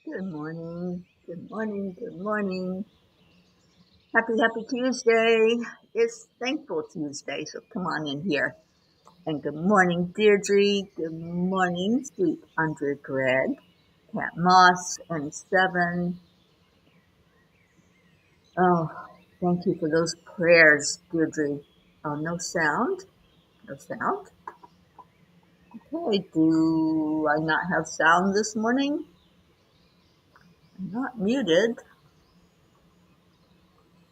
Good morning, good morning, good morning. Happy Tuesday. It's Thankful Tuesday, so come on in here. And good morning, Deirdre. Good morning, Sweet Andre Greg, Cat Moss, and Seven. Oh, thank you for those prayers, Deirdre. Oh, no sound? No sound? Okay, do I not have sound this morning? I'm not muted.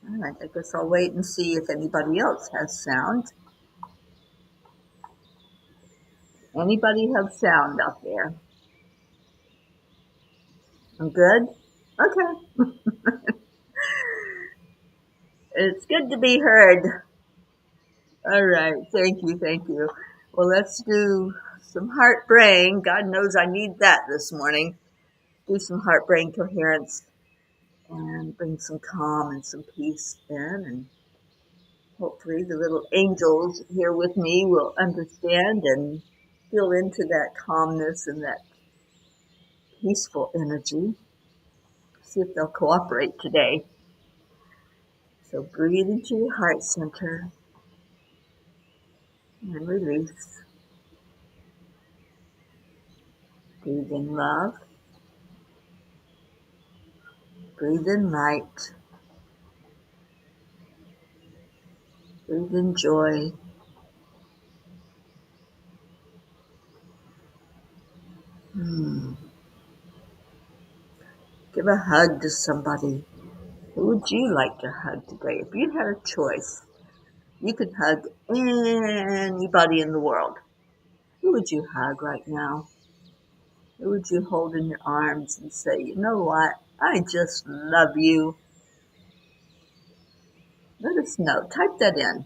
All right, I guess I'll wait and see if anybody else has sound. Anybody have sound out there? I'm good? Okay. It's good to be heard. All right. Thank you. Thank you. Well, let's do some heart brain. God knows I need that this morning. Do some heart brain coherence and bring some calm and some peace in. And hopefully the little angels here with me will understand and feel into that calmness and that peaceful energy. See if they'll cooperate today. So breathe into your heart center and release. Breathe in love. Breathe in light. Breathe in joy. Give a hug to somebody. Who would you like to hug today? If you had a choice, you could hug anybody in the world. Who would you hug right now? Who would you hold in your arms and say, you know what? I just love you. Let us know. Type that in.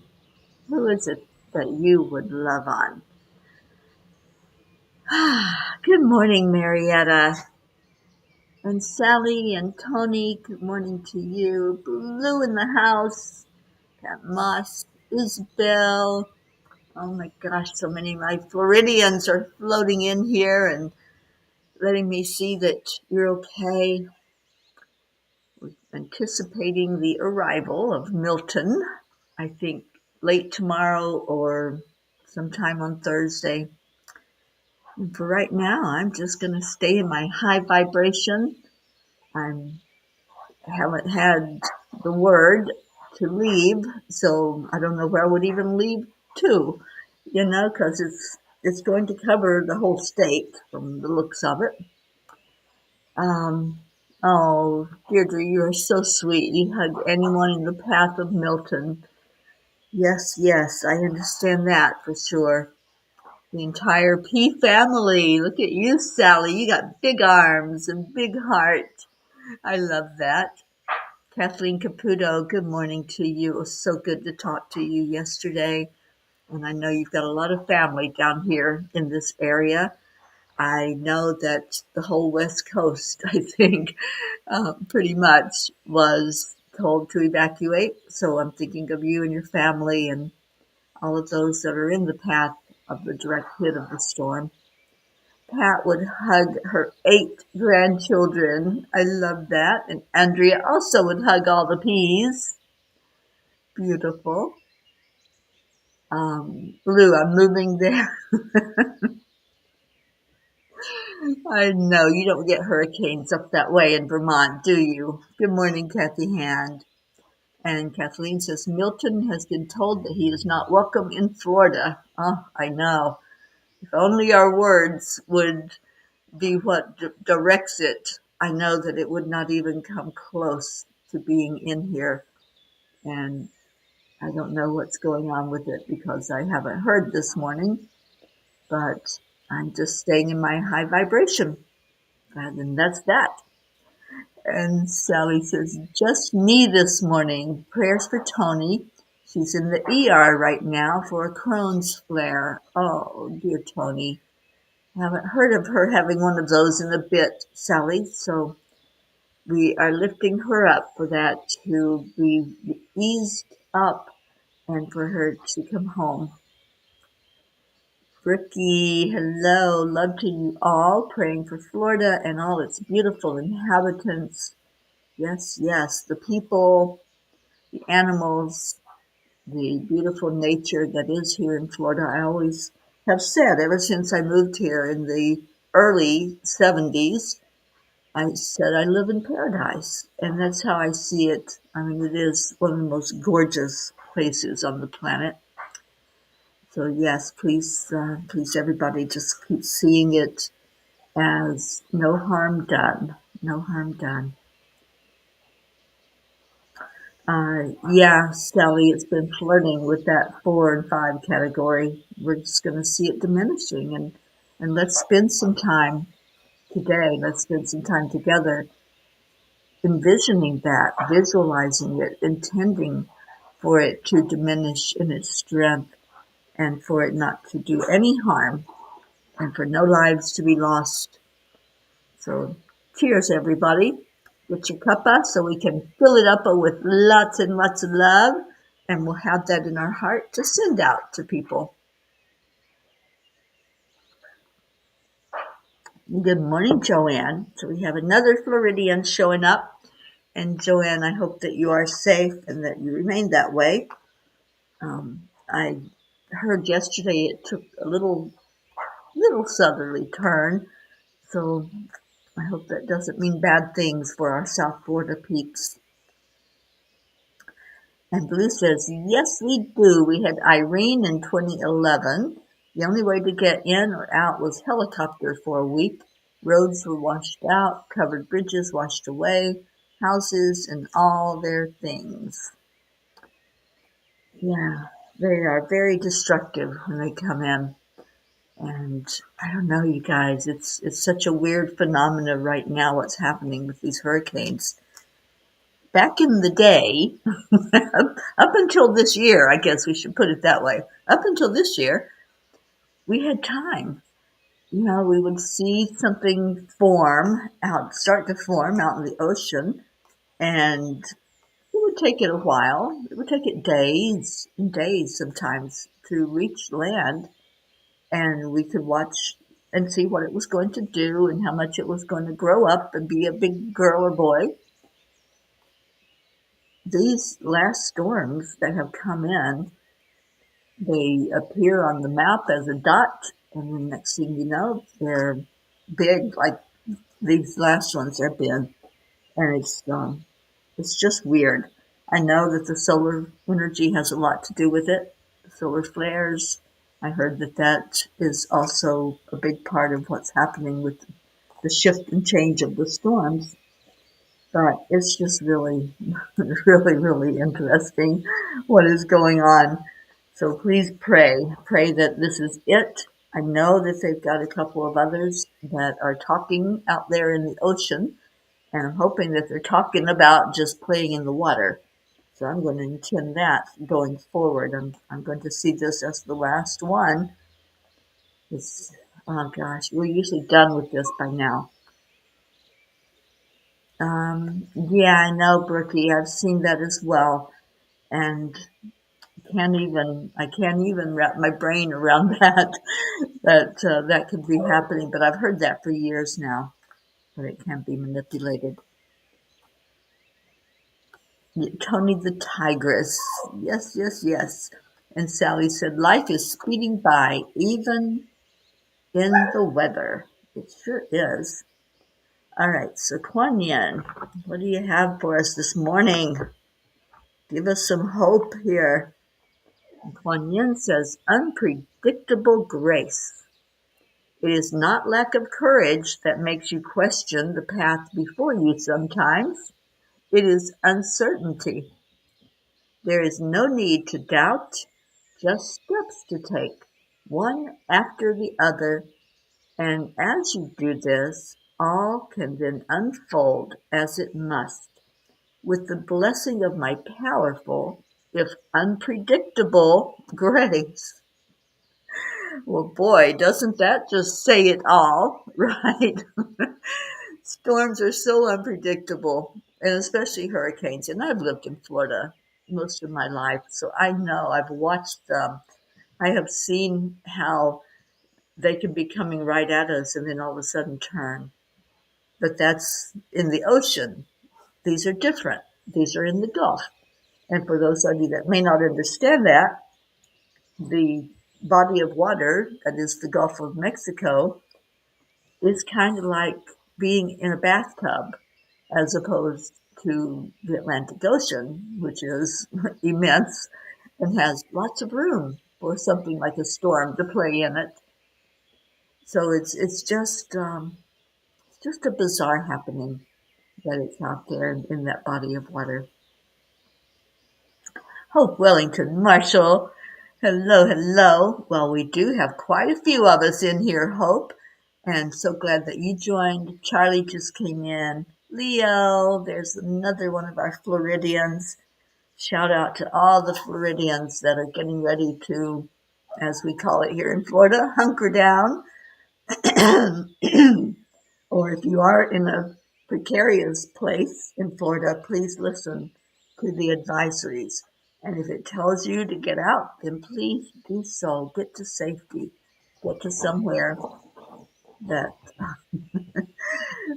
Who is it that you would love on? Good morning, Marietta. And Sally and Tony, good morning to you. Blue in the house. Got Moss, Isabel. Oh my gosh, so many of my Floridians are floating in here and letting me see that you're okay. We're anticipating the arrival of Milton, I think late tomorrow or sometime on Thursday. And for right now, I'm just going to stay in my high vibration. I haven't had the word to leave, so I don't know where I would even leave to, because it's going to cover the whole state from the looks of it. Oh, Deirdre, you are so sweet. You hug anyone in the path of Milton. Yes, I understand that for sure. The entire P family. Look at you, Sally. You got big arms and big heart. I love that. Kathleen Caputo, good morning to you. It was so good to talk to you yesterday. And I know you've got a lot of family down here in this area. I know that the whole West Coast, I think, pretty much was told to evacuate. So I'm thinking of you and your family and all of those that are in the path of the direct hit of the storm. Pat would hug her 8 grandchildren. I love that. And Andrea also would hug all the P's. Beautiful. Blue, I'm moving there. I know you don't get hurricanes up that way in Vermont, do you? Good morning, Kathy Hand. And Kathleen says, Milton has been told that he is not welcome in Florida. Oh, I know. If only our words would be what directs it. I know that it would not even come close to being in here. And I don't know what's going on with it because I haven't heard this morning. But I'm just staying in my high vibration. And that's that. And Sally says, just me this morning. Prayers for Tony. She's in the ER right now for a Crohn's flare. Oh, dear Tony. I haven't heard of her having one of those in a bit, Sally. So we are lifting her up for that to be eased up and for her to come home. Ricky, hello. Love to you all. Praying for Florida and all its beautiful inhabitants. Yes, yes. The people, the animals, the beautiful nature that is here in Florida. I always have said, ever since I moved here in the early 70s, I said I live in paradise. And that's how I see it. I mean, it is one of the most gorgeous places on the planet. So yes, please, everybody, just keep seeing it as no harm done. No harm done. Yeah, Sally, it's been flirting with that 4 and 5 category. We're just going to see it diminishing, and let's spend some time today. Let's spend some time together envisioning that, visualizing it, intending for it to diminish in its strength and for it not to do any harm and for no lives to be lost. So cheers, everybody. Get your cuppa so we can fill it up with lots and lots of love, and we'll have that in our heart to send out to people. Good morning, Joanne. So we have another Floridian showing up. And Joanne, I hope that you are safe and that you remain that way. I heard yesterday it took a little southerly turn, so I hope that doesn't mean bad things for our South Florida peeps. And Blue says, yes, we do. We had Irene in 2011. The only way to get in or out was helicopter for a week. Roads were washed out, covered bridges washed away, houses and all their things. Yeah, they are very destructive when they come in. And I don't know, you guys, it's such a weird phenomena right now what's happening with these hurricanes. Back in the day, up until this year, I guess we should put it that way. Up until this year, we had time. You know, we would see something start to form out in the ocean, and it would take it a while. It would take it days and days sometimes to reach land, and we could watch and see what it was going to do and how much it was going to grow up and be a big girl or boy. These last storms that have come in, they appear on the map as a dot, and the next thing you know, they're big, like these last ones have been, and it's just weird. I know that the solar energy has a lot to do with it. The solar flares. I heard that is also a big part of what's happening with the shift and change of the storms. But it's just really, really interesting what is going on. So please pray that this is it. I know that they've got a couple of others that are talking out there in the ocean, and I'm hoping that they're talking about just playing in the water. So I'm going to intend that going forward. I'm going to see this as the last one. It's, oh gosh, we're usually done with this by now. Yeah, I know, Brookie. I've seen that as well, and I can't even wrap my brain around that could be happening. But I've heard that for years now, that it can be manipulated. Tony the Tigress. Yes, yes, yes. And Sally said, life is speeding by, even in the weather. It sure is. All right, so Kuan Yin, what do you have for us this morning? Give us some hope here. Kuan Yin says, unpredictable grace. It is not lack of courage that makes you question the path before you sometimes. It is uncertainty. There is no need to doubt, just steps to take, one after the other, and as you do this, all can then unfold as it must, with the blessing of my powerful, if unpredictable, grace. Well, boy, doesn't that just say it all, right? Storms are so unpredictable, and especially hurricanes. And I've lived in Florida most of my life, so I know I've watched them. I have seen how they can be coming right at us and then all of a sudden turn. But that's in the ocean. These are different. These are in the Gulf. And for those of you that may not understand that, the body of water, that is the Gulf of Mexico, is kind of like being in a bathtub as opposed to the Atlantic Ocean, which is immense and has lots of room for something like a storm to play in it. So it's just a bizarre happening that it's out there in that body of water. Hope Wellington, Marshall, hello, hello. Well, we do have quite a few of us in here, Hope, and so glad that you joined. Charlie just came in. Leo, there's another one of our Floridians. Shout out to all the Floridians that are getting ready to, as we call it here in Florida, hunker down. Or if you are in a precarious place in Florida, please listen to the advisories. And if it tells you to get out, then please do so. Get to safety. Get to somewhere that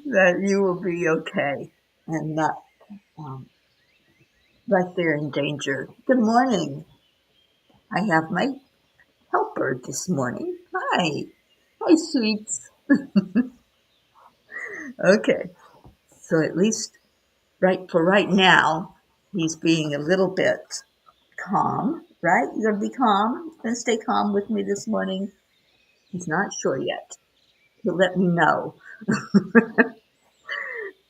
that you will be okay and not right there in danger. Good morning. I have my helper this morning. Hi. Hi, sweets. Okay. So at least right now, he's being a little bit calm, right? You're going to be calm? You're going to stay calm with me this morning? He's not sure yet. He'll let me know.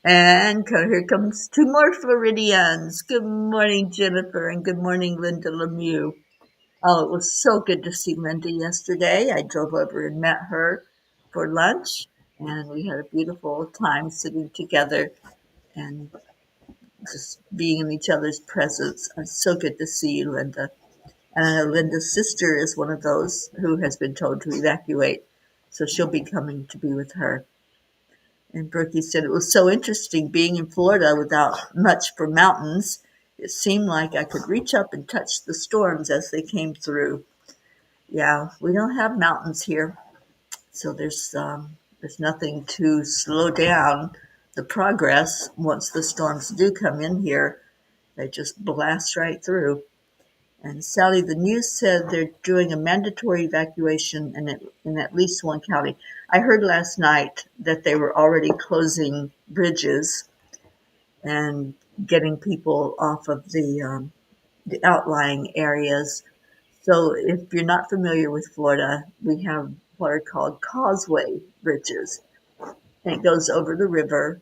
And here comes two more Floridians. Good morning, Jennifer, and good morning, Linda Lemieux. Oh, it was so good to see Linda yesterday. I drove over and met her for lunch, and we had a beautiful time sitting together and just being in each other's presence. It's so good to see you, Linda. And I know Linda's sister is one of those who has been told to evacuate, so she'll be coming to be with her. And Berkey said it was so interesting being in Florida without much for mountains. It seemed like I could reach up and touch the storms as they came through. Yeah, we don't have mountains here, so there's nothing to slow down the progress. Once the storms do come in here, they just blast right through. And Sally, the news said they're doing a mandatory evacuation in at least one county. I heard last night that they were already closing bridges and getting people off of the outlying areas. So if you're not familiar with Florida, we have what are called causeway bridges. And it goes over the river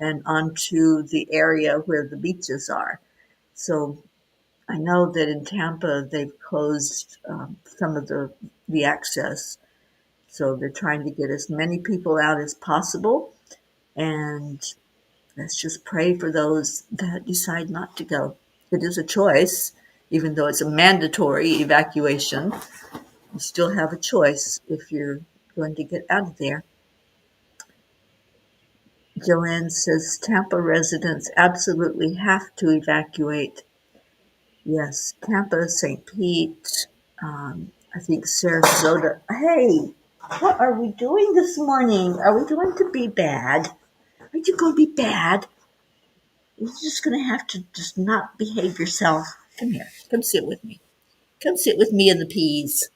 and onto the area where the beaches are. So I know that in Tampa they've closed some of the access, so they're trying to get as many people out as possible. And let's just pray for those that decide not to go. It is a choice, even though it's a mandatory evacuation. You still have a choice if you're going to get out of there. Joanne says Tampa residents absolutely have to evacuate. Yes, Tampa, St. Pete, I think Sarasota. Hey, what are we doing this morning? Are we going to be bad? Are you going to be bad? You're just going to have to just not behave yourself. Come here. Come sit with me. Come sit with me and the peas.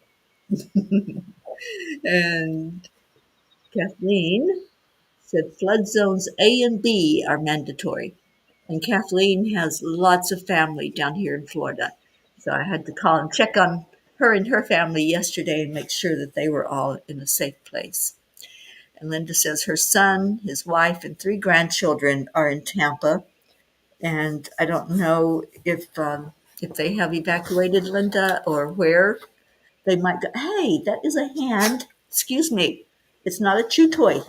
And Kathleen said flood zones A and B are mandatory. And Kathleen has lots of family down here in Florida. So I had to call and check on her and her family yesterday and make sure that they were all in a safe place. And Linda says her son, his wife, and 3 grandchildren are in Tampa. And I don't know if they have evacuated, Linda, or where they might go. Hey, that is a hand. Excuse me. It's not a chew toy.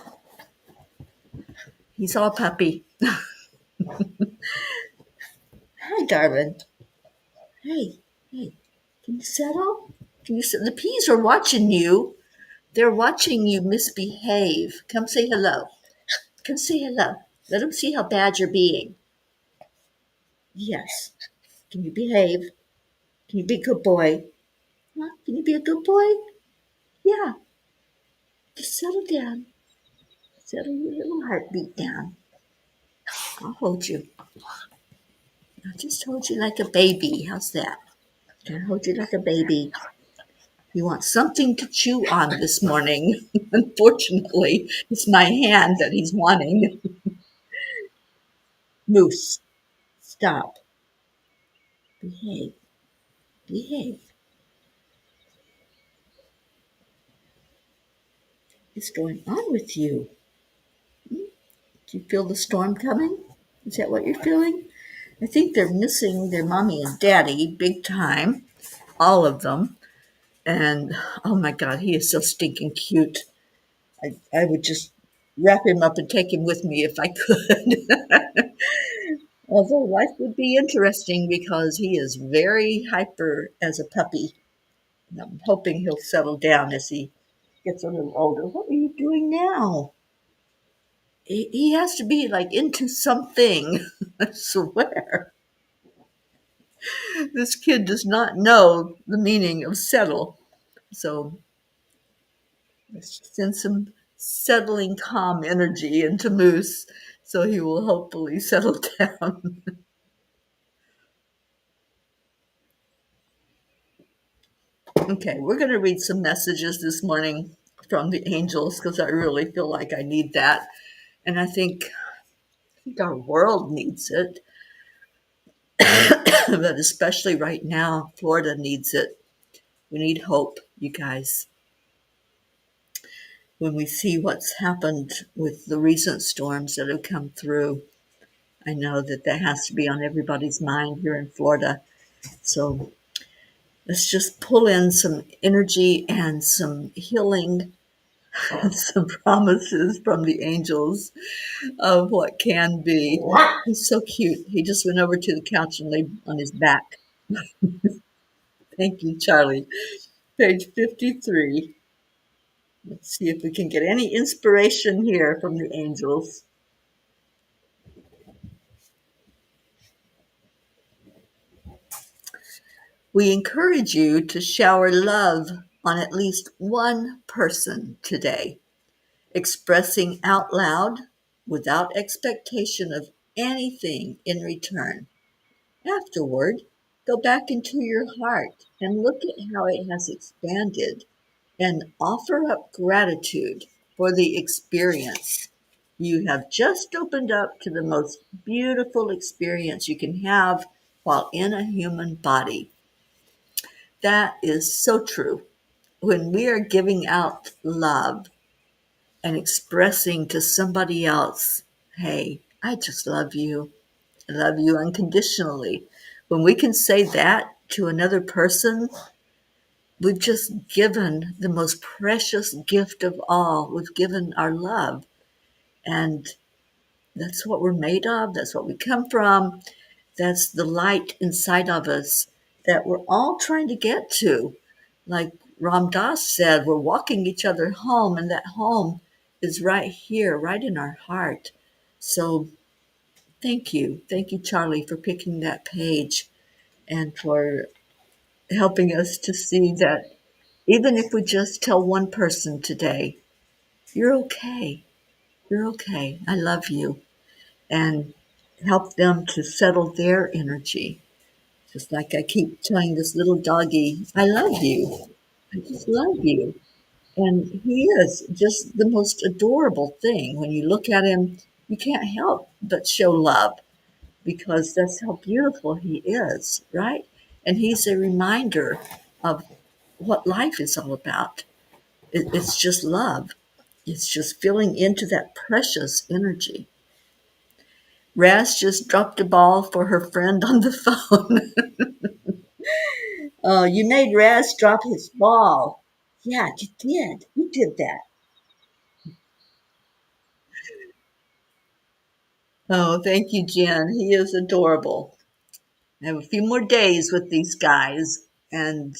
He's all puppy. Hi, darling. Hey, hey. Can you settle? Can you sit? The peas are watching you. They're watching you misbehave. Come say hello. Come say hello. Let them see how bad you're being. Yes. Can you behave? Can you be a good boy? Huh? Can you be a good boy? Yeah. Just settle down. Settle your little heartbeat down. I'll hold you. I'll just hold you like a baby. How's that? I'll hold you like a baby. You want something to chew on this morning. Unfortunately, it's my hand that he's wanting. Moose, stop. Behave. Behave. What's going on with you? Do you feel the storm coming? Is that what you're feeling? I think they're missing their mommy and daddy big time. All of them. And oh my God, he is so stinking cute. I would just wrap him up and take him with me if I could. Although life would be interesting because he is very hyper as a puppy. And I'm hoping he'll settle down as he gets a little older. What are you doing now? He has to be like into something. I swear. This kid does not know the meaning of settle. So let's send some settling, calm energy into Moose so he will hopefully settle down. Okay, we're going to read some messages this morning from the angels because I really feel like I need that. And I think our world needs it, but especially right now, Florida needs it. We need hope, you guys. When we see what's happened with the recent storms that have come through, I know that that has to be on everybody's mind here in Florida. So let's just pull in some energy and some healing, some promises from the angels of what can be. He's so cute. He just went over to the couch and laid on his back. Thank you, Charlie. Page 53. Let's see if we can get any inspiration here from the angels. We encourage you to shower love on at least one person today, expressing out loud without expectation of anything in return. Afterward, go back into your heart and look at how it has expanded and offer up gratitude for the experience. You have just opened up to the most beautiful experience you can have while in a human body. That is so true. When we are giving out love and expressing to somebody else, hey, I just love you. I love you unconditionally. When we can say that to another person, we've just given the most precious gift of all. We've given our love. And that's what we're made of. That's what we come from. That's the light inside of us that we're all trying to get to. Like Ram Dass said, we're walking each other home, and that home is right here, right in our heart. So thank you. Thank you, Charlie, for picking that page and for helping us to see that even if we just tell one person today, you're okay. You're okay. I love you. And help them to settle their energy. Just like I keep telling this little doggy, I love you. I just love you. And he is just the most adorable thing. When you look at him, you can't help but show love because that's how beautiful he is, right? And he's a reminder of what life is all about. It's just love. It's just filling into that precious energy. Raz just dropped a ball for her friend on the phone. You made Raz drop his ball. Yeah, you did. You did that. Oh, thank you, Jen. He is adorable. I have a few more days with these guys, and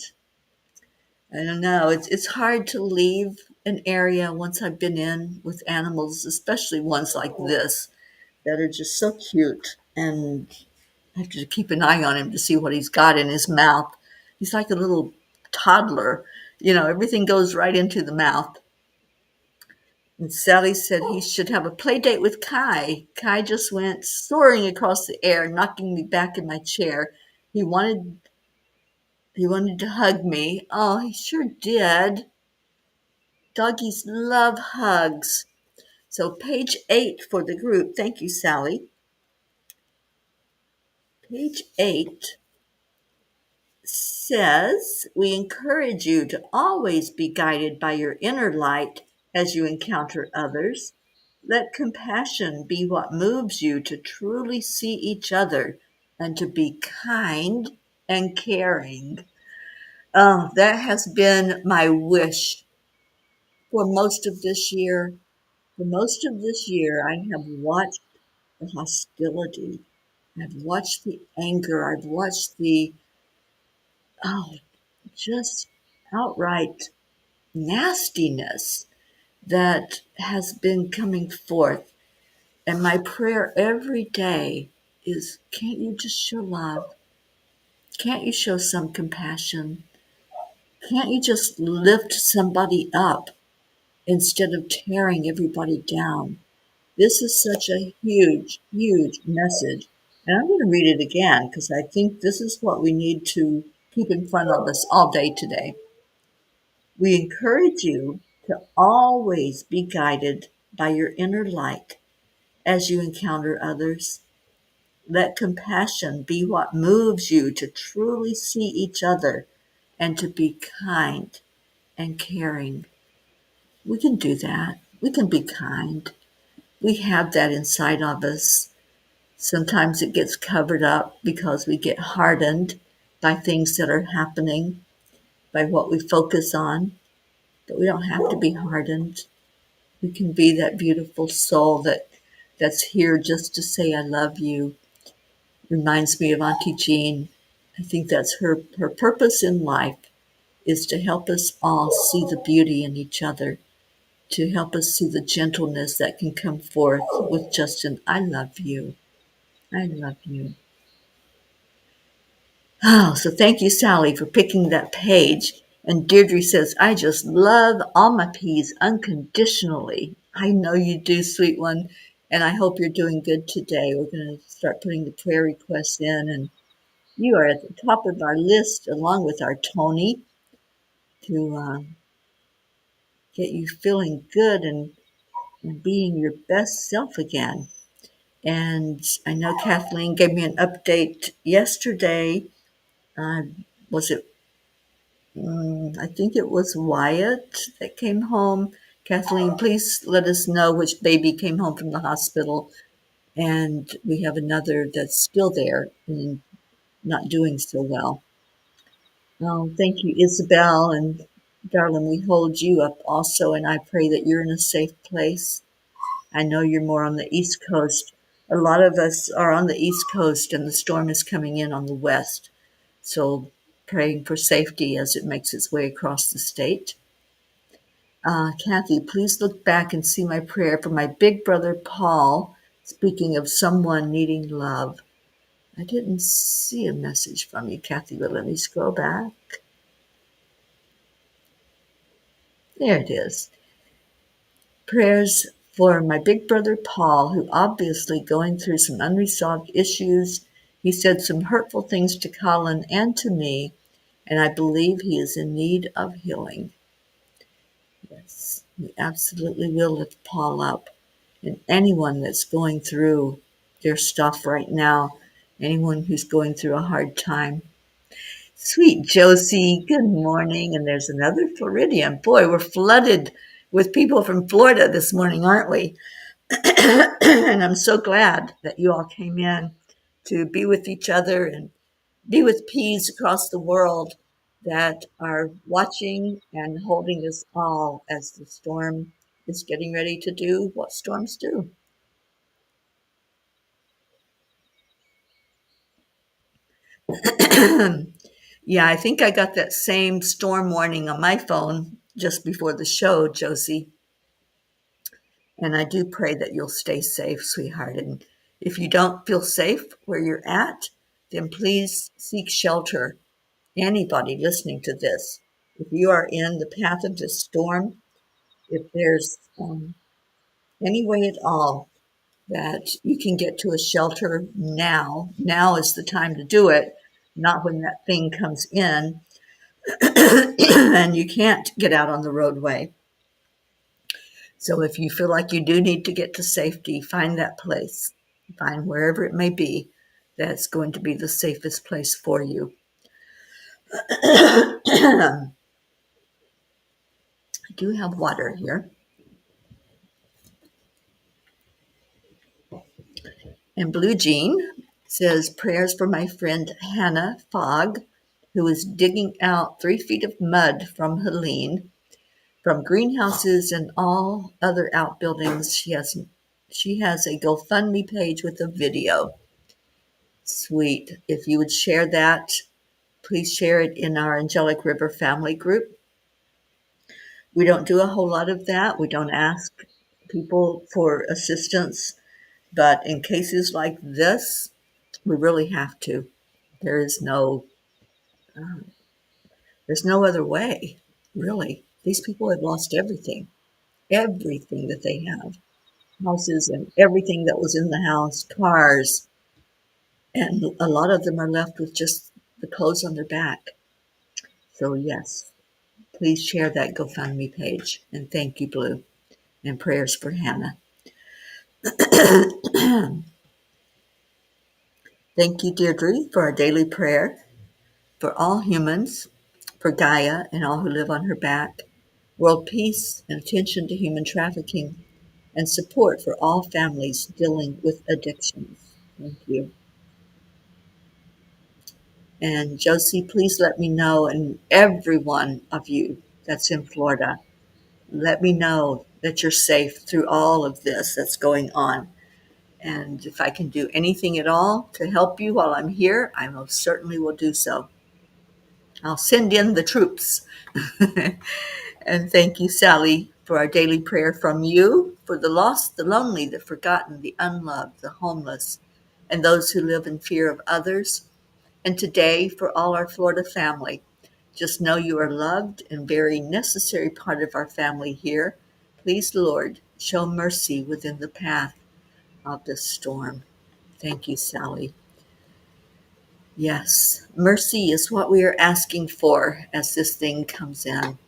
I don't know. It's hard to leave an area once I've been in with animals, especially ones like this that are just so cute. And I have to keep an eye on him to see what he's got in his mouth. He's like a little toddler. You know, everything goes right into the mouth. And Sally said he should have a play date with Kai. Kai just went soaring across the air, knocking me back in my chair. He wanted he wanted to hug me. Oh, he sure did. Doggies love hugs. So page 8 for the group. Thank you, Sally. Page 8 says, we encourage you to always be guided by your inner light as you encounter others. Let compassion be what moves you to truly see each other and to be kind and caring. Oh, that has been my wish for most of this year. For most of this year, I have watched the hostility. I've watched the anger. I've watched the, oh, just outright nastiness that has been coming forth. And my prayer every day is, can't you just show love? Can't you show some compassion? Can't you just lift somebody up instead of tearing everybody down? This is such a huge, huge message. And I'm going to read it again because I think this is what we need to keep in front of us all day today. We encourage you to always be guided by your inner light as you encounter others. Let compassion be what moves you to truly see each other and to be kind and caring. We can do that. We can be kind. We have that inside of us. Sometimes it gets covered up because we get hardened by things that are happening, by what we focus on. But we don't have to be hardened. We can be that beautiful soul that's here just to say I love you. Reminds me of Auntie Jean. I think that's her purpose in life is to help us all see the beauty in each other, to help us see the gentleness that can come forth with just an I love you. I love you. Oh, so thank you, Sally, for picking that page. And Deirdre says, I just love all my peas unconditionally. I know you do, sweet one. And I hope you're doing good today. We're going to start putting the prayer requests in. And you are at the top of our list, along with our Tony, to get you feeling good and being your best self again. And I know Kathleen gave me an update yesterday. Uh, was it I think it was Wyatt that came home. Kathleen, please let us know which baby came home from the hospital. And we have another that's still there and not doing so well. Oh, thank you, Isabel. And darling, we hold you up also. And I pray that you're in a safe place. I know you're more on the East Coast. A lot of us are on the East Coast, and the storm is coming in on the West. So praying for safety as it makes its way across the state. Kathy, please look back and see my prayer for my big brother Paul, speaking of someone needing love. I didn't see a message from you, Kathy, but let me scroll back. There it is. Prayers for my big brother Paul, who obviously going through some unresolved issues. He said some hurtful things to Colin and to me, and I believe he is in need of healing. Yes, we absolutely will lift Paul up. And anyone that's going through their stuff right now, anyone who's going through a hard time. Sweet Josie, good morning. And there's another Floridian. Boy, we're flooded with people from Florida this morning, aren't we? And I'm so glad that you all came in to be with each other and be with peas across the world that are watching and holding us all as the storm is getting ready to do what storms do. Yeah, I think I got that same storm warning on my phone just before the show, Josie. And I do pray that you'll stay safe, sweetheart. And if you don't feel safe where you're at, then please seek shelter. Anybody listening to this, if you are in the path of this storm, if there's any way at all that you can get to a shelter now. Now is the time to do it, not when that thing comes in and you can't get out on the roadway. So if you feel like you do need to get to safety, find that place, find wherever it may be that's going to be the safest place for you. I do have water here. And Blue Jean says prayers for my friend Hannah Fogg, who is digging out 3 feet of mud from Helene, from greenhouses and all other outbuildings. She has a GoFundMe page with a video. Sweet. If you would share that, please share it in our Angelic River family group. We don't do a whole lot of that. We don't ask people for assistance, but in cases like this, we really have to. There is no, there's no other way, really. These people have lost everything, everything that they have, houses and everything that was in the house, cars, and a lot of them are left with just the clothes on their back. So yes, please share that GoFundMe page. And thank you, Blue. And prayers for Hannah. Thank you, Deirdre, for our daily prayer, for all humans, for Gaia and all who live on her back, world peace and attention to human trafficking, and support for all families dealing with addictions. Thank you. And Josie, please let me know, and every one of you that's in Florida, let me know that you're safe through all of this that's going on. And if I can do anything at all to help you while I'm here, I most certainly will do so. I'll send in the troops. And thank you, Sally, for our daily prayer from you, for the lost, the lonely, the forgotten, the unloved, the homeless, and those who live in fear of others. And today, for all our Florida family, just know you are loved and very necessary part of our family here. Please, Lord, show mercy within the path of this storm. Thank you, Sally. Yes, mercy is what we are asking for as this thing comes in.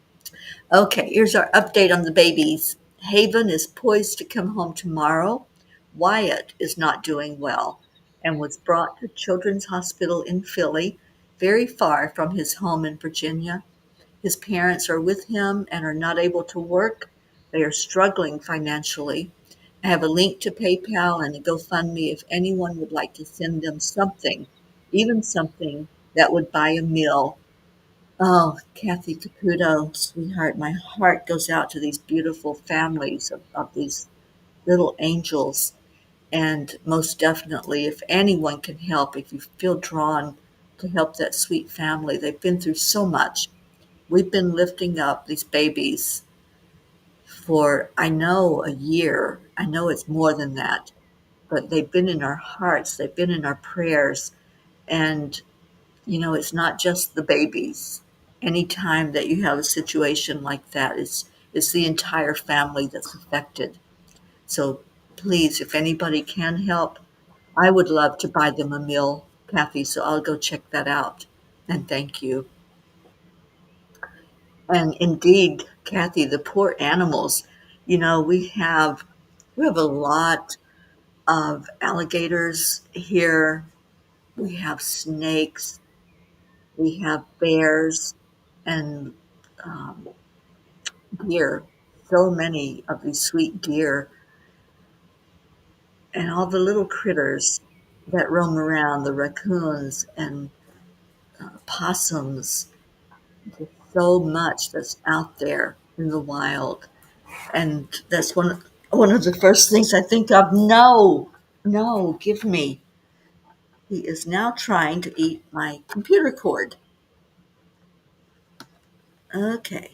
Okay, here's our update on the babies. Haven is poised to come home tomorrow. Wyatt is not doing well and was brought to Children's Hospital in Philly, very far from his home in Virginia. His parents are with him and are not able to work. They are struggling financially. I have a link to PayPal and a GoFundMe if anyone would like to send them something, even something that would buy a meal. Oh, Kathy Caputo, sweetheart, my heart goes out to these beautiful families of these little angels. And most definitely, if anyone can help, if you feel drawn to help that sweet family, they've been through so much. We've been lifting up these babies for, I know, a year. I know it's more than that, but they've been in our hearts, they've been in our prayers. And it's not just the babies. Anytime that you have a situation like that, it's the entire family that's affected. So please, if anybody can help, I would love to buy them a meal, Kathy, so I'll go check that out. And thank you. And indeed, Kathy, the poor animals, we have a lot of alligators here. We have snakes, we have bears, and um, deer. So many of these sweet deer and all the little critters that roam around, the raccoons and possums. There's so much that's out there in the wild. And that's one of the first things I think of. No, no, give me. He is now trying to eat my computer cord. Okay,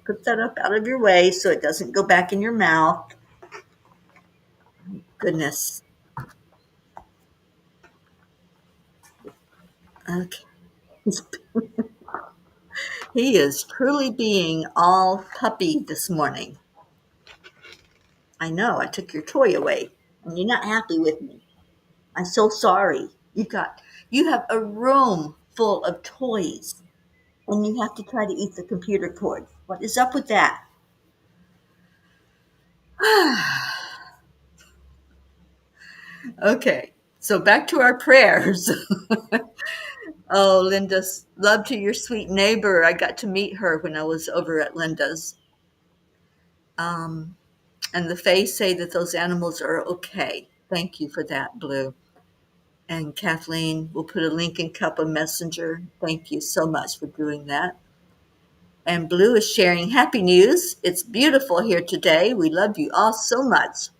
put that up out of your way so it doesn't go back in your mouth. Goodness. Okay. He is truly being all puppy this morning. I know, I took your toy away, and you're not happy with me. I'm so sorry. You have a room full of toys, and you have to try to eat the computer cord. What is up with that? Okay, so back to our prayers. Oh, Linda's love to your sweet neighbor. I got to meet her when I was over at Linda's. Um, and the Fays say that those animals are okay. Thank you for that, Blue. And Kathleen will put a link in Cuppa Messenger. Thank you so much for doing that. And Blue is sharing happy news. It's beautiful here today. We love you all so much.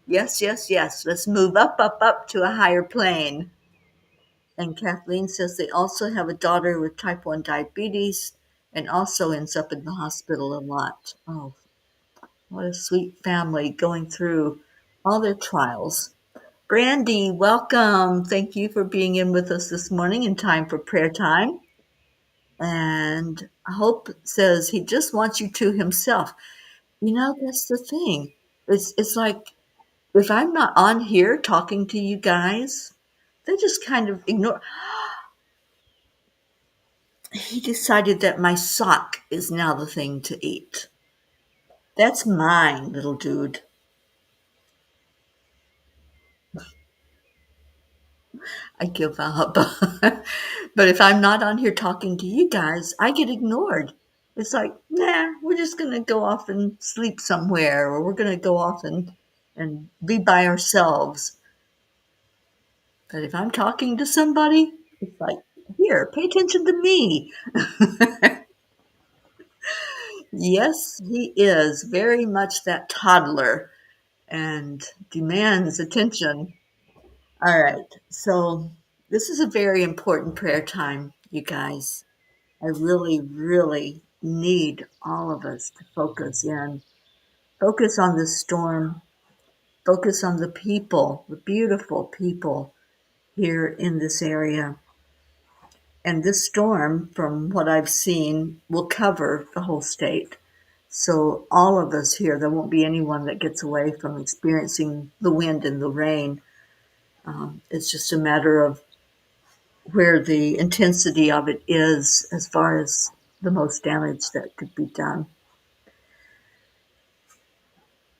Yes, yes, yes. Let's move up, up, up to a higher plane. And Kathleen says they also have a daughter with type 1 diabetes and also ends up in the hospital a lot. Oh, what a sweet family going through all their trials. Brandy, welcome. Thank you for being in with us this morning in time for prayer time. And Hope says he just wants you to himself. You know, that's the thing. It's like if I'm not on here talking to you guys, they just kind of ignore. He decided that my sock is now the thing to eat. That's mine, little dude. I give up. But if I'm not on here talking to you guys, I get ignored. It's like, nah, we're just going to go off and sleep somewhere, or we're going to go off and be by ourselves. But if I'm talking to somebody, it's like, here, pay attention to me. Yes, he is very much that toddler and demands attention. All right, so this is a very important prayer time, you guys. I really, really need all of us to focus in. Focus on the storm. Focus on the people, the beautiful people here in this area. And this storm, from what I've seen, will cover the whole state. So all of us here, there won't be anyone that gets away from experiencing the wind and the rain. It's just a matter of where the intensity of it is as far as the most damage that could be done.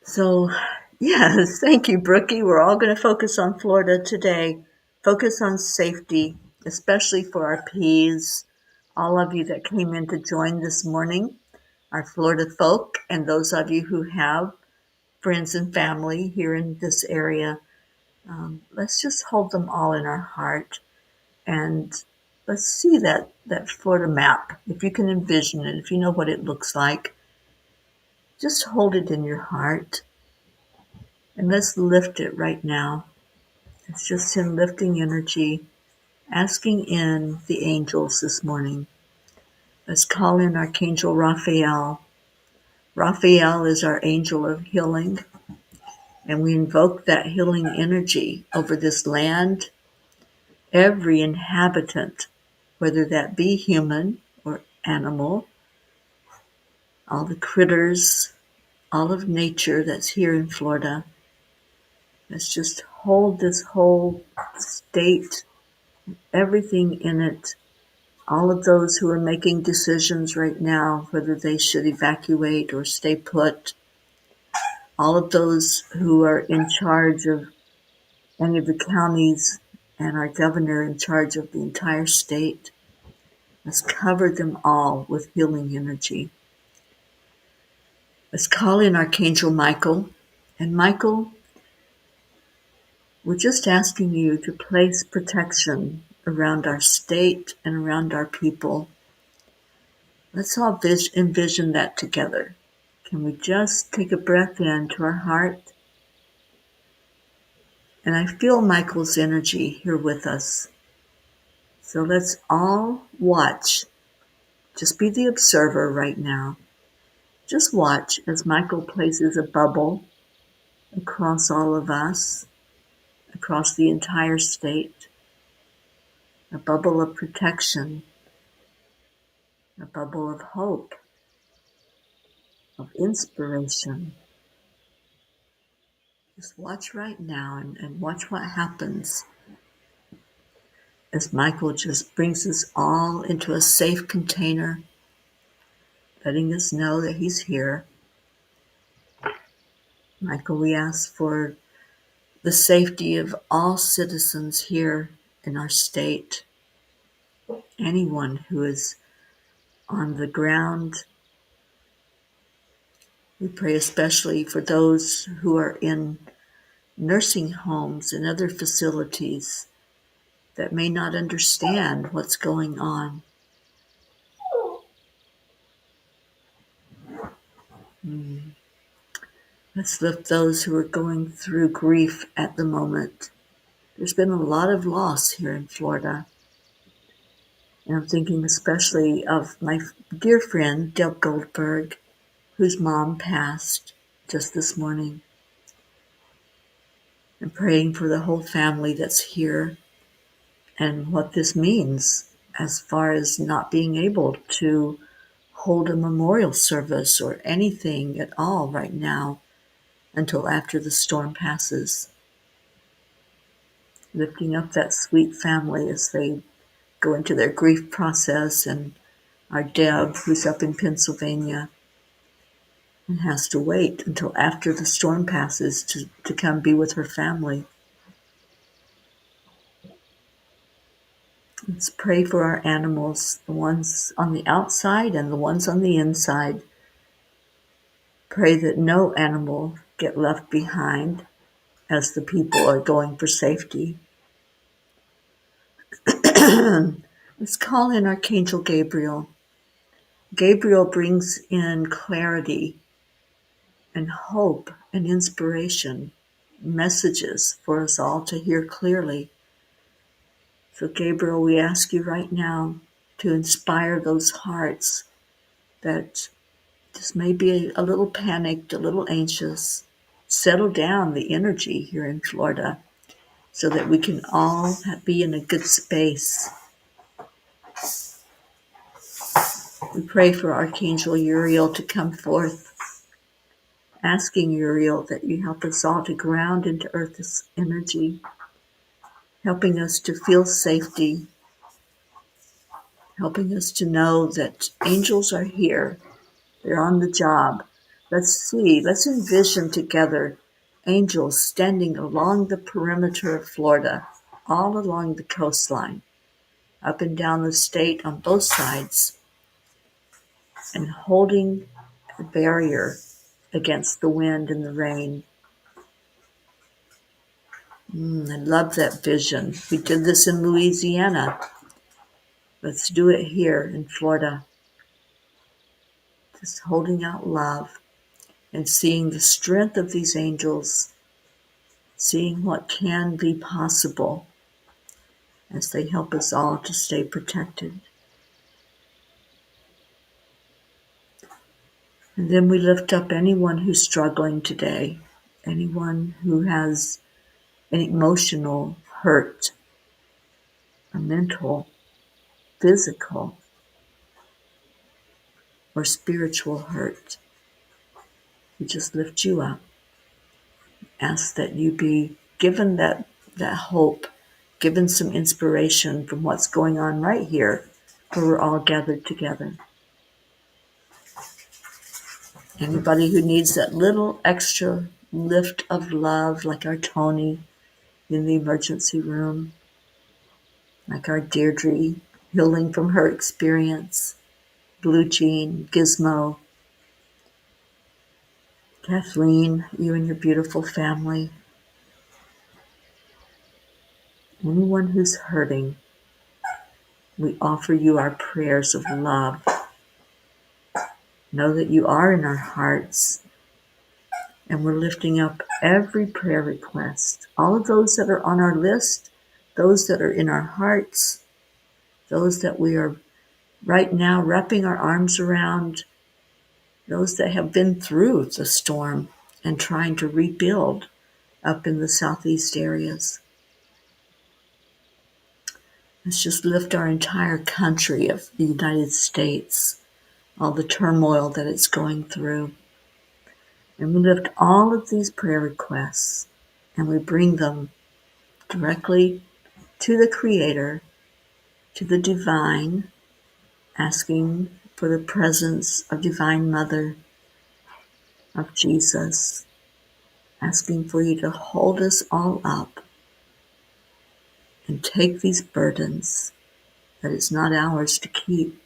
So, yes, thank you, Brookie. We're all going to focus on Florida today. Focus on safety, especially for our P's. All of you that came in to join this morning, our Florida folk, and those of you who have friends and family here in this area. Let's just hold them all in our heart. And let's see that Florida map. If you can envision it, if you know what it looks like, just hold it in your heart. And let's lift it right now. It's just him lifting energy, asking in the angels this morning. Let's call in Archangel Raphael. Raphael is our angel of healing, and we invoke that healing energy over this land, every inhabitant, whether that be human or animal, all the critters, all of nature that's here in Florida. Let's just hold this whole state, everything in it, all of those who are making decisions right now, whether they should evacuate or stay put, all of those who are in charge of any of the counties and our governor in charge of the entire state. Let's cover them all with healing energy. Let's call in Archangel Michael. And Michael, we're just asking you to place protection around our state and around our people. Let's all envision that together. Can we just take a breath in to our heart? And I feel Michael's energy here with us. So let's all watch. Just be the observer right now. Just watch as Michael places a bubble across all of us, across the entire state. A bubble of protection, a bubble of hope, of inspiration. Just watch right now and watch what happens as Michael just brings us all into a safe container, letting us know that he's here. Michael, we ask for the safety of all citizens here in our state, anyone who is on the ground. We pray especially for those who are in nursing homes and other facilities that may not understand what's going on. Let's lift those who are going through grief at the moment. There's been a lot of loss here in Florida. And I'm thinking especially of my dear friend, Deb Goldberg, whose mom passed just this morning. And praying for the whole family that's here and what this means as far as not being able to hold a memorial service or anything at all right now until after the storm passes. Lifting up that sweet family as they go into their grief process, and our Deb, who's up in Pennsylvania and has to wait until after the storm passes to come be with her family. Let's pray for our animals, the ones on the outside and the ones on the inside. Pray that no animal get left behind as the people are going for safety. Let's call in Archangel Gabriel. Gabriel brings in clarity and hope and inspiration, messages for us all to hear clearly. So Gabriel, we ask you right now to inspire those hearts that just may be a little panicked, a little anxious. Settle down the energy here in Florida so that we can all be in a good space. We pray for Archangel Uriel to come forth, asking Uriel that you help us all to ground into Earth's energy, helping us to feel safety, helping us to know that angels are here. They're on the job. Let's envision together angels standing along the perimeter of Florida, all along the coastline, up and down the state on both sides, and holding a barrier against the wind and the rain. I love that vision. We did this in Louisiana. Let's do it here in Florida. Just holding out love and seeing the strength of these angels, seeing what can be possible as they help us all to stay protected. And then we lift up anyone who's struggling today, anyone who has an emotional hurt, a mental, physical, or spiritual hurt. We just lift you up. Ask that you be given that hope, given some inspiration from what's going on right here, where we're all gathered together. Anybody who needs that little extra lift of love, like our Tony in the emergency room, like our Deirdre healing from her experience, Blue Jean, Gizmo, Kathleen, you and your beautiful family. Anyone who's hurting, we offer you our prayers of love. Know that you are in our hearts, and we're lifting up every prayer request. All of those that are on our list, those that are in our hearts, those that we are right now wrapping our arms around, those that have been through the storm and trying to rebuild up in the southeast areas. Let's just lift our entire country of the United States, all the turmoil that it's going through. And we lift all of these prayer requests and we bring them directly to the Creator, to the Divine, asking for the presence of Divine Mother, of Jesus, asking for you to hold us all up and take these burdens that it's not ours to keep.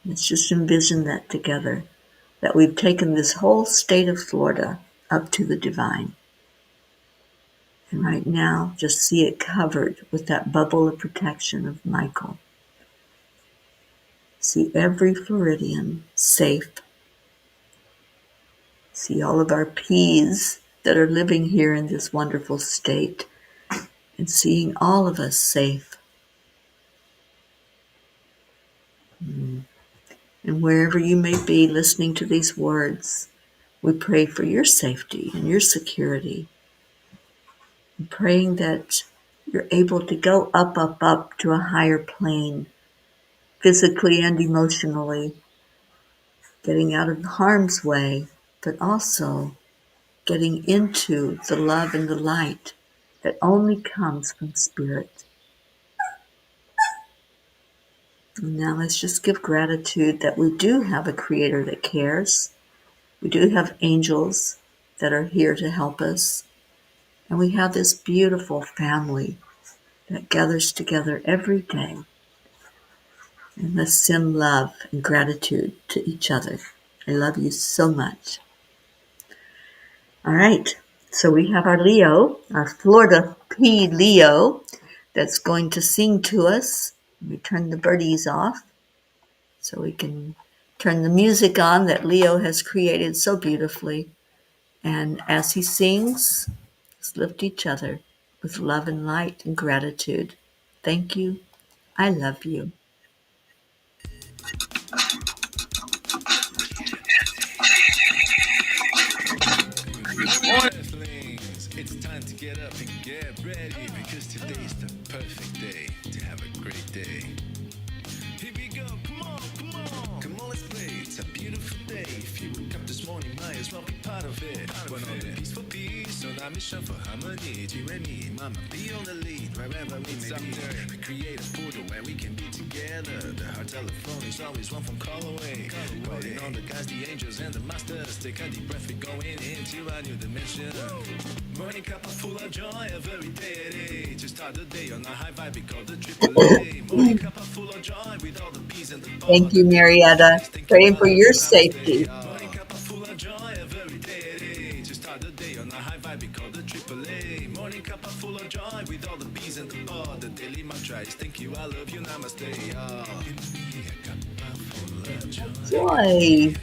Let's just envision that together, that we've taken this whole state of Florida up to the Divine. And right now, just see it covered with that bubble of protection of Michael. See every Floridian safe. See all of our P's that are living here in this wonderful state, and seeing all of us safe. And wherever you may be listening to these words, we pray for your safety and your security, and praying that you're able to go up, up, up to a higher plane, physically and emotionally, getting out of harm's way, but also getting into the love and the light that only comes from Spirit. And now let's just give gratitude that we do have a Creator that cares. We do have angels that are here to help us. And we have this beautiful family that gathers together every day. And let's send love and gratitude to each other. I love you so much. All right, so we have our Leo, our Florida P Leo, that's going to sing to us. We turn the birdies off so we can turn the music on that Leo has created so beautifully. And as he sings, let's lift each other with love and light and gratitude. Thank you. I love you. Earthlings, it's time to get up and get ready because today's the perfect day to have a great day. Here we go, come on, come on. Come on, let's play. It's a beautiful day. If you woke up this morning, might as well be part of it. We're on the peaceful peace, on our mission for harmony. You and me, mama, be on the lead wherever we may be. We create a portal where we can be together. The heart telephone is always one phone call away. Calling on the guys, the angels, and the masters. Take a deep breath, we're going into a new dimension. Morning cuppa full of joy, every day. To start the day on a high vibe, we call the triple A. Morning cuppa full of joy with all the peas and the Thank ball. you, Marietta. Thank you, Praying I for love your you, namaste. safety. Morning cuppa full of joy, every day. To start the day on a high vibe, we call the triple A. Morning cuppa full of joy with all the peas and the ball. The daily mantra is thank you, I love you, namaste. Give me a cuppa full of joy. Joy.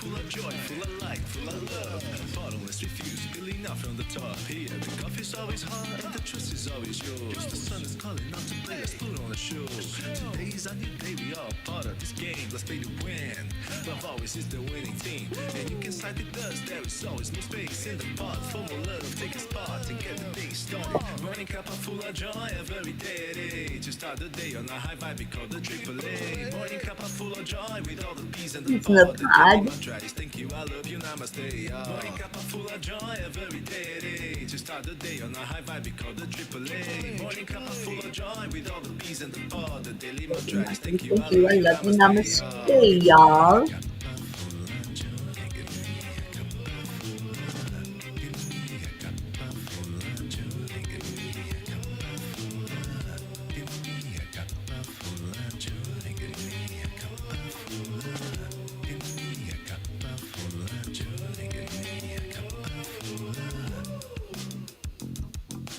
Full of joy, full of light, full of love. Bottomless refuse, spilling out from the top. Here, the coffee's always hot and the trust is always yours. The sun is calling out to play, let's put on a show. Today's a new day, we are part of this game. Let's play to win. Love always is the winning team. And you can side with us, there is always no space in the pot. For more love, take a spot and get the day started. Morning cup of full of joy every day. To start the day on a high vibe, we call the triple A. Morning cup of full of joy with all the peas and the It's in the ball. The daily pod. mantra is thank you, I love you, namaste. Morning cup of full of joy every day. To start the day on a high vibe, we call the triple A. Morning cup of full of joy with all the peas and the ball. The daily mantra is thank you, I Thank you. I love you, love you. namaste. Namaste, y'all.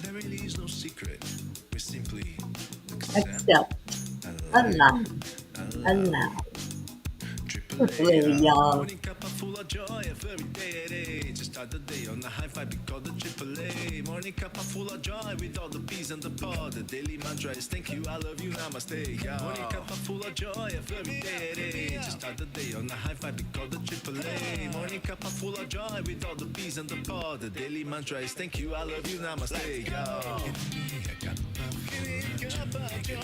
There really is no secret. We simply Accept. Allow. Allow. triple Triple A, y'all. Morning cup of full of joy every day at 8. Just start the day on a high five, we call the AAA. Morning cuppa full of joy with all the peas and the pod. The daily mantra is thank you, I love you, namaste. Yeah. Morning cuppa full of joy every day at 8. Just start the day on a high five, we call the AAA. Morning cuppa full of joy with all the peas and the pod. The daily mantra is thank you, I love you, namaste. Yeah. Give me a cup of joy.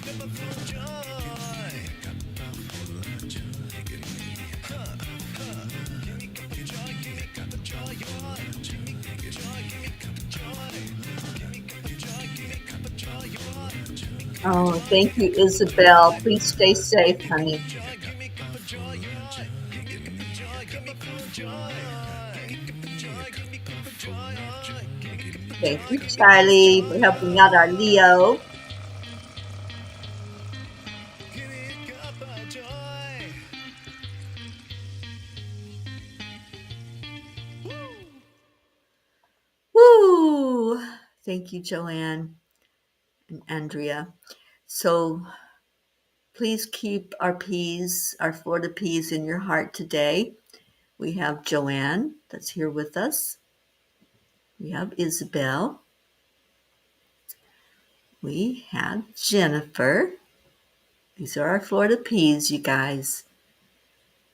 Cup of joy. Oh, thank you, Isabel. Please stay safe, honey. Thank you, Charlie, for helping out our Leo. Woo! Thank you, Joanne and Andrea. So please keep our peas, our Florida peas, in your heart today. We have Joanne that's here with us. We have Isabel. We have Jennifer. These are our Florida peas, you guys.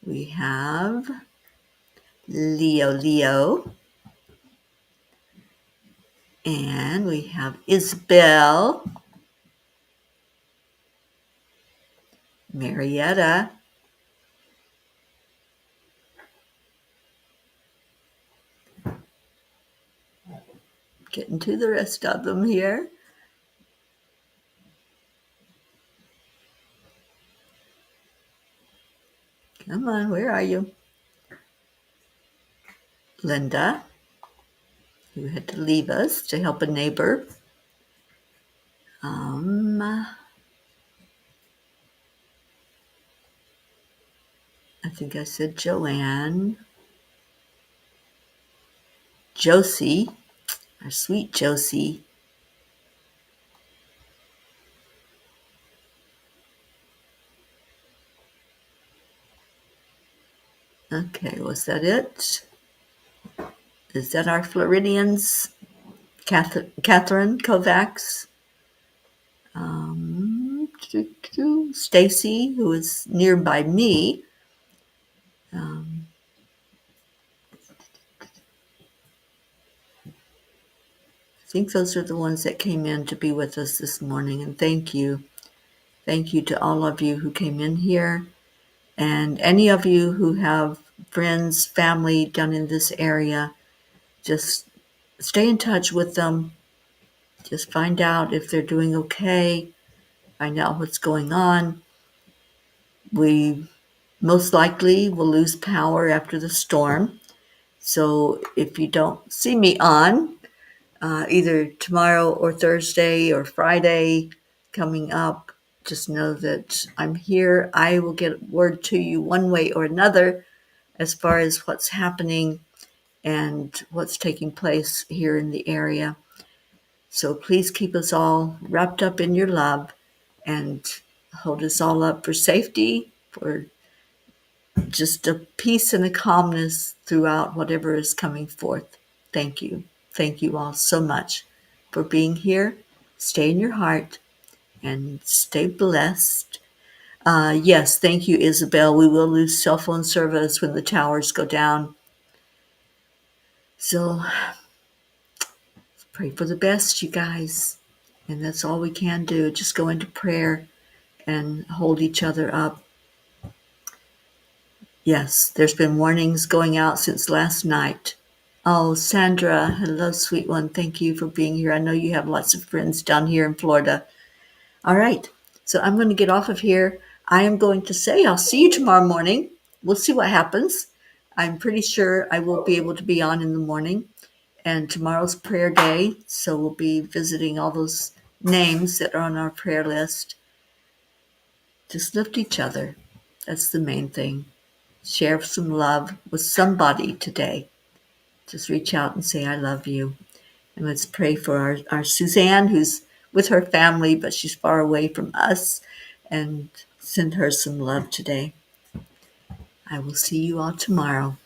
We have Leo. And we have Isabel. Marietta. Getting to the rest of them here. Come on, where are you? Linda, who had to leave us to help a neighbor. I think I said Joanne. Josie, our sweet Josie. Okay, was that it? Is that our Floridians? Catherine Kovacs. Stacy, who is nearby me. I think those are the ones that came in to be with us this morning, and thank you. Thank you to all of you who came in here, and any of you who have friends, family down in this area. Just stay in touch with them. Just find out if they're doing okay. Find out what's going on. We most likely will lose power after the storm. So if you don't see me on, either tomorrow or Thursday or Friday coming up, just know that I'm here. I will get word to you one way or another as far as what's happening and what's taking place here in the area. So please keep us all wrapped up in your love and hold us all up for safety, for just a peace and a calmness throughout whatever is coming forth. Thank you. Thank you all so much for being here. Stay in your heart and stay blessed. Yes, thank you, Isabel. We will lose cell phone service when the towers go down. So pray for the best, you guys. And that's all we can do. Just go into prayer and hold each other up. Yes, there's been warnings going out since last night. Oh, Sandra, hello, sweet one. Thank you for being here. I know you have lots of friends down here in Florida. All right, so I'm going to get off of here. I am going to say I'll see you tomorrow morning. We'll see what happens. I'm pretty sure I will be able to be on in the morning. And tomorrow's prayer day, so we'll be visiting all those names that are on our prayer list. Just lift each other. That's the main thing. Share some love with somebody today. Just reach out and say, I love you. And let's pray for our Suzanne, who's with her family, but she's far away from us, and send her some love today. I will see you all tomorrow.